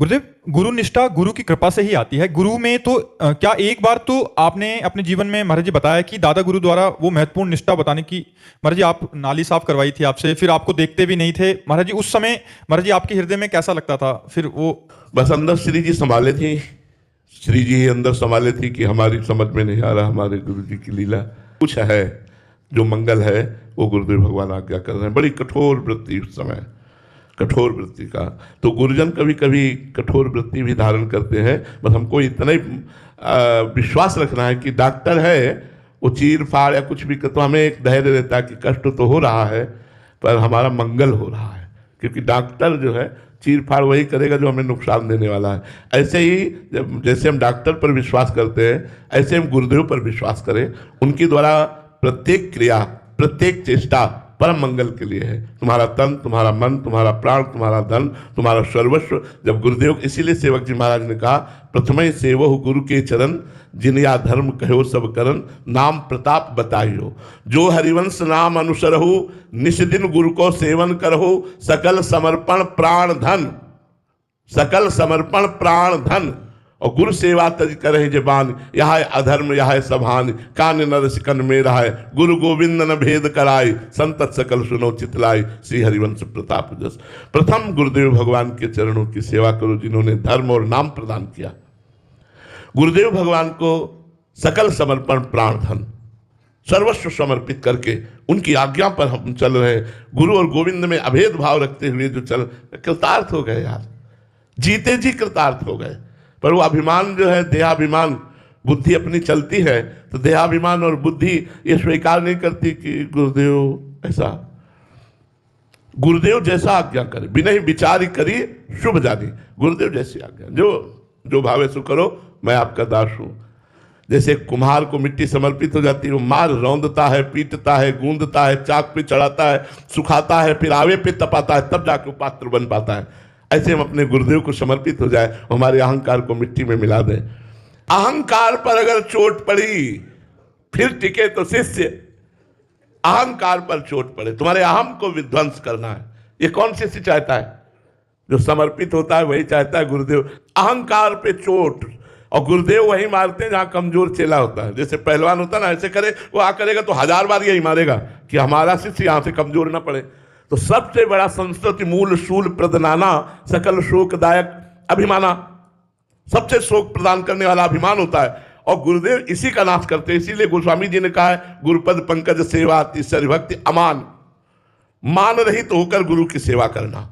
गुरुदेव, गुरु निष्ठा गुरु की कृपा से ही आती है। गुरु में तो क्या एक बार तो आपने अपने जीवन में महाराज जी बताया कि दादा गुरु द्वारा वो महत्वपूर्ण निष्ठा बताने की, महाराज जी आप नाली साफ करवाई थी आपसे, फिर आपको देखते भी नहीं थे महाराज जी। उस समय महाराज जी आपके हृदय में कैसा लगता था? फिर वो बस अंदर श्री जी संभाले थी, श्री जी ही अंदर संभाले थी कि हमारी समझ में नहीं आ रहा, हमारे गुरु जी की लीला कुछ है, जो मंगल है वो गुरुदेव भगवान आज्ञा कर रहे हैं। बड़ी कठोर वृत्ति उस समय, कठोर वृत्ति का। तो गुरुजन कभी कभी कठोर वृत्ति भी धारण करते हैं। बस हमको इतना ही विश्वास रखना है कि डॉक्टर है, वो चीर फाड़ या कुछ भी तो हमें एक धैर्य रहता है कि कष्ट तो हो रहा है पर हमारा मंगल हो रहा है, क्योंकि डॉक्टर जो है चीर फाड़ वही करेगा जो हमें नुकसान देने वाला है। ऐसे ही जैसे हम डॉक्टर पर विश्वास करते हैं, ऐसे हम गुरुदेव पर विश्वास करें। उनके द्वारा प्रत्येक क्रिया, प्रत्येक चेष्टा परम मंगल के लिए है। तुम्हारा तन, तुम्हारा मन, तुम्हारा प्राण, तुम्हारा धन, तुम्हारा सर्वस्व। जब गुरुदेव, इसीलिए सेवक जी महाराज ने कहा, प्रथम सेवहु गुरु के चरण, जिन या धर्म कहो सब करन, नाम प्रताप बताइयो। जो हरिवंश नाम अनुसरहु, निश दिन गुरु को सेवन करहु, सकल समर्पण प्राण धन, सकल समर्पण प्राण धन। और गुरु सेवा तज करे जबान, यह अधर्म यह सभान, कान नर सिकन में रहा है, गुरु गोविंद न भेद कराय, संतत सकल सुनो चितलाय, श्री हरिवंश प्रताप जस। प्रथम गुरुदेव भगवान के चरणों की सेवा करो, जिन्होंने धर्म और नाम प्रदान किया। गुरुदेव भगवान को सकल समर्पण प्राण धन, सर्वस्व समर्पित करके उनकी आज्ञा पर हम चल रहे हैं। गुरु और गोविंद में अभेद भाव रखते हुए जो चल, कृतार्थ हो गए यार, जीते जी कृतार्थ हो गए। पर वो अभिमान जो है, देहाभिमान, बुद्धि अपनी चलती है तो देहाभिमान और बुद्धि ये स्वीकार नहीं करती कि गुरुदेव ऐसा, गुरुदेव जैसा आज्ञा करे, बिना ही विचार करी शुभ जानी। गुरुदेव जैसी आज्ञा, जो भावे सो करो, मैं आपका दास हूं। जैसे कुम्हार को मिट्टी समर्पित हो जाती है, वो मार रौंदता है, पीटता है, गूंदता है, चाक पे चढ़ाता है, सुखाता है, फिर आवे पे तपाता है, तब जाके पात्र बन पाता है। ऐसे हम अपने गुरुदेव को समर्पित हो जाए, हमारे अहंकार को मिट्टी में मिला दें। अहंकार पर अगर चोट पड़ी फिर टिके तो शिष्य, अहंकार पर चोट पड़े, तुम्हारे अहम को विध्वंस करना है, ये कौन शिष्य चाहता है? जो समर्पित होता है वही चाहता है। गुरुदेव अहंकार पे चोट, और गुरुदेव वही मारते हैं जहां कमजोर चेला होता है। जैसे पहलवान होता है ना, ऐसे करे वो आ करेगा तो 1000 बार यही मारेगा कि हमारा शिष्य यहां से कमजोर ना पड़े। तो सबसे बड़ा संस्कृति मूल शूल प्रदनाना, सकल शोकदायक अभिमाना, सबसे शोक प्रदान करने वाला अभिमान होता है, और गुरुदेव इसी का नाश करते हैं। इसीलिए गोस्वामी जी ने कहा है, गुरुपद पंकज सेवा तिसरी भक्ति अमान, मान रहित होकर गुरु की सेवा करना।